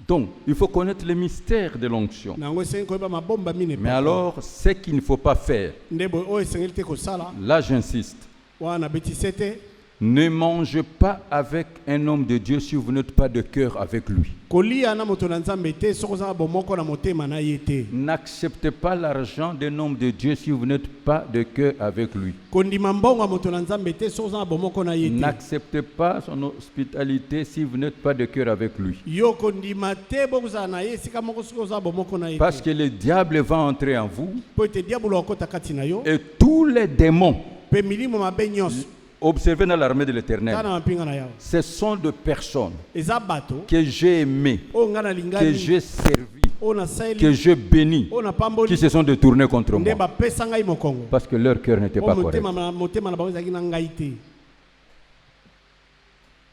Donc, il faut connaître les mystères de l'onction. nango esengi koyeba mabomba mine Mais alors, ce qu'il ne faut pas faire, ndebo oyo esengeli te kosala là j'insiste, wana betise te ne mangez pas avec un homme de Dieu si vous n'êtes pas de cœur avec lui. kolia na moto na nzambe te soki ozala bomoko na motema na ye te N'acceptez pas l'argent d'un homme de Dieu si vous n'êtes pas de cœur avec lui. kondima mbongo ya moto na nzambe te soki ozala bomoko na ye te N'acceptez pas son hospitalité si vous n'êtes pas de cœur avec lui. yo kondima te bokozala na ye esika moko soki ozala bomoko na ye Parce te que le diable va entrer en vous po ete diabolo akota kati na yo et tous les démons, mpe milimo mabe nyonso observez dans l'armée de tala l'Éternel, na mapinga na yawe ce sont des personnes eza bato que j'ai aimées, oyo ngai que nalingani j'ai servi, oyo que nasaeli j'ai béni, oyo qui napamboli se sont détournés contre nde moi. bapesa ngai mokongo Parce que leur cœur n'était pas oyo correct. motema na bango ezalaki na ngai te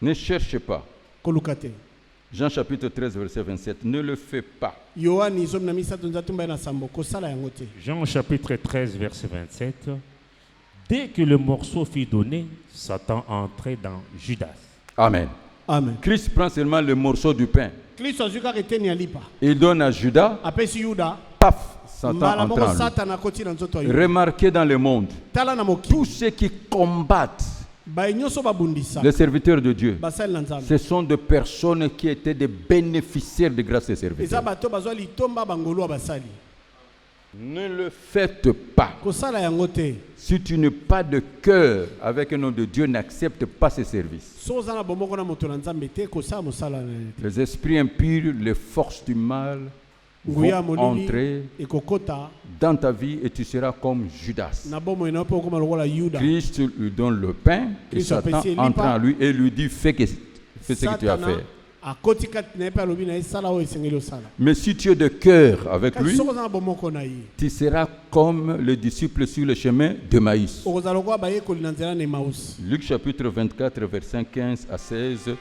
Ne cherchez pas. koluka te Jean chapitre 13, verset 27. Ne le fais pas. yohani zomi na misato nzatu mbai na sambo kosala yango te Jean chapitre 13, verset 27. Dès que le morceau fut donné, Satan entrait dans Judas. Amen. amen Christ prend seulement le morceau du pain. kristo azwi kaka eteni ya lipa Il donne à Judas. apesi yuda Paf, Satan mbala entre moko en lui. satana akoti na nzoto ya yuda Remarquez dans le monde, tala na mokili tous ceux qui combattent baye nyonso babundisa les serviteurs de Dieu, basali na nzambe ce sont des personnes qui étaient des bénéficiaires de grâce et eza serviteurs. bato bazwa litomba bangolu ya basali Ne le faites pas. kosala yango te Si tu n'es pas de cœur avec un homme de Dieu, n'accepte pas ses services. so oza na bomoko na moto na nzambe te kosala mosala na ye te Les esprits impurs, les forces du mal nguya ya vont molili entrer ekokota dans ta vie et tu seras comme Judas. na bomoi na yo mpe okoma lokola yuda Christ lui donne le pain et Christ Satan apprécie entre lipa. en lui et lui dit fais ce que tu as satana fait. akoti kati na ye mpe alobi na ye sala oyo esengeli osala Mais si tu es de cœur avec kasi lui, soki oza na bomoko na ye tu seras comme le disciple sur le chemin de Maïs. okozala lokola bayekoli na nzela na emausi Luc chapitre 24, versets 15 à 16.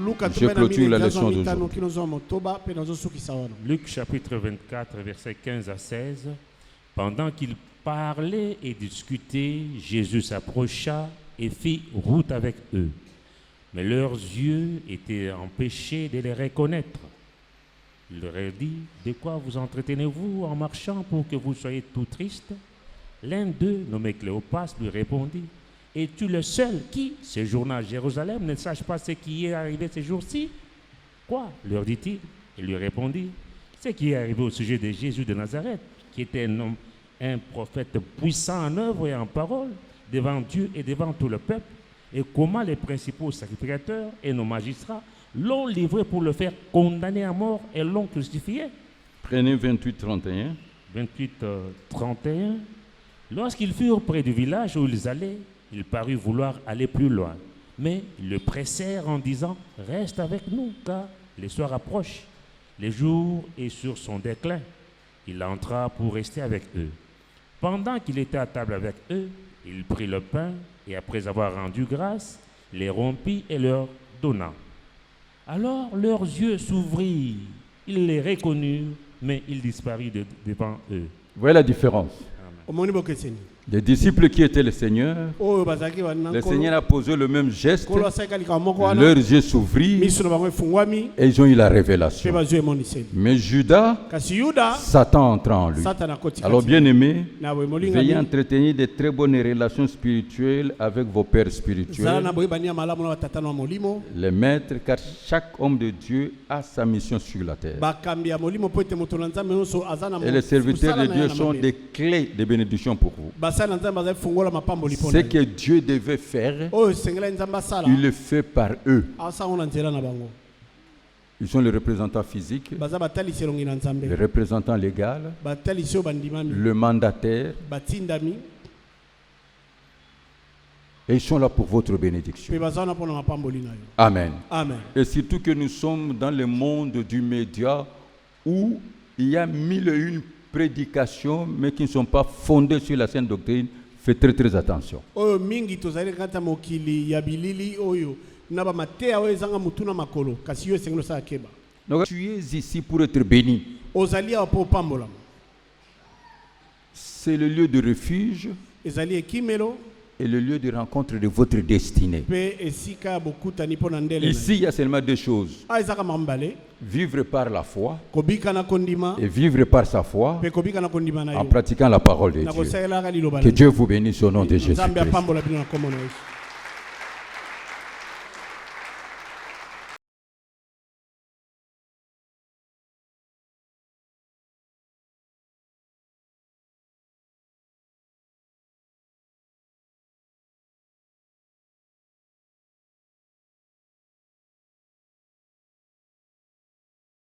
luka Je clôture la leçon mitano d'aujourd'hui. kino zwa motoba mpe nazosukisa wana Luc chapitre 24, versets 15 à 16. Pendant qu'ils parlaient et discutaient, Jésus s'approcha et fit route avec eux. Mais leurs yeux étaient empêchés de les reconnaître. Il leur a dit, de quoi vous entretenez-vous en marchant pour que vous soyez tout tristes? L'un d'eux, nommé Cléopas, lui répondit, es-tu le seul qui, séjournant à Jérusalem, ne sache pas ce qui est arrivé ces jours-ci? Quoi? Leur dit-il. Il lui répondit, ce qui est arrivé au sujet de Jésus de Nazareth, qui était un homme, un prophète puissant en œuvre et en parole, devant Dieu et devant tout le peuple, et comment les principaux sacrificateurs et nos magistrats l'ont livré pour le faire condamner à mort et l'ont crucifié. Prenez 28, 31. 28, 31. Lorsqu'ils furent près du village où ils allaient, il parut vouloir aller plus loin. Mais ils le pressèrent en disant, reste avec nous, car les soirs approchent. Les jours est sur son déclin. Il entra pour rester avec eux. Pendant qu'il était à table avec eux, il prit le pain et après avoir rendu grâce, les rompit et leur donna. Alors leurs yeux s'ouvrirent, ils les reconnurent, mais il disparut devant eux. Voyez la différence. omoni bokeseni Les disciples qui étaient le Seigneur, oyo bazalaki bana le Seigneur a posé le même geste, nkolo asalika likambo moko wana leurs yeux s'ouvrirent miso na bango efungwami et ils ont eu la mpe révélation. bazwi emoniseli Mais Judas, kasi yuda Satan entra en lui. satana akoti Alors kati bien aimé, na boye veuillez molingani entretenir de très bonnes relations spirituelles avec vos pères zala spirituels, na boyebani ya malamu na batata na molimo les maîtres, car chaque homme de Dieu a sa mission sur la terre. bakambi ya molimo mpo ete moto na nzambe nyonso aza na Et les serviteurs mosala de na ye Dieu na sont mabele. des clés de bénédiction pour vous. basali na nzambe bazali fungola mapamboli mpo Ce na que ye Dieu devait faire, oyo esengeli nzambe asala il le fait par eux. asango na nzela na bango Ils sont les représentants physiques, baza batalisi elongi na les nzambe représentants légaux, batalisi oyo bandimami le mandataire, batindami et ils sont là pour votre bénédiction. mpe baza wana mpo na mapamboli na yo Amen. amen Et surtout que nous sommes dans le monde du média où il y a 1001 prédications, mais qui ne sont pas fondées sur la sainte doctrine. Faites très très attention. oyo mingi tozali kati ya mokili ya bilili oyo na bamateya oyo ezanga mutu na makolo kasi yo esengeli osala keba Donc tu es ici pour être béni. ozali awa mpo opambolama C'est le lieu de refuge, ezali ekimelo est le lieu de rencontre de votre destinée. Pe esika bokutani pona ndele. Ici, il y a seulement deux choses. Ah ezaka mambale. Vivre par la foi Kobika na kondima. et vivre par sa foi Pe kobika na kondima na yo. en pratiquant la parole de Na Dieu. kosaela ka liloba. Que Dieu vous bénisse au nom de Jésus. Nzambe apambola bino na kombo na Yesu.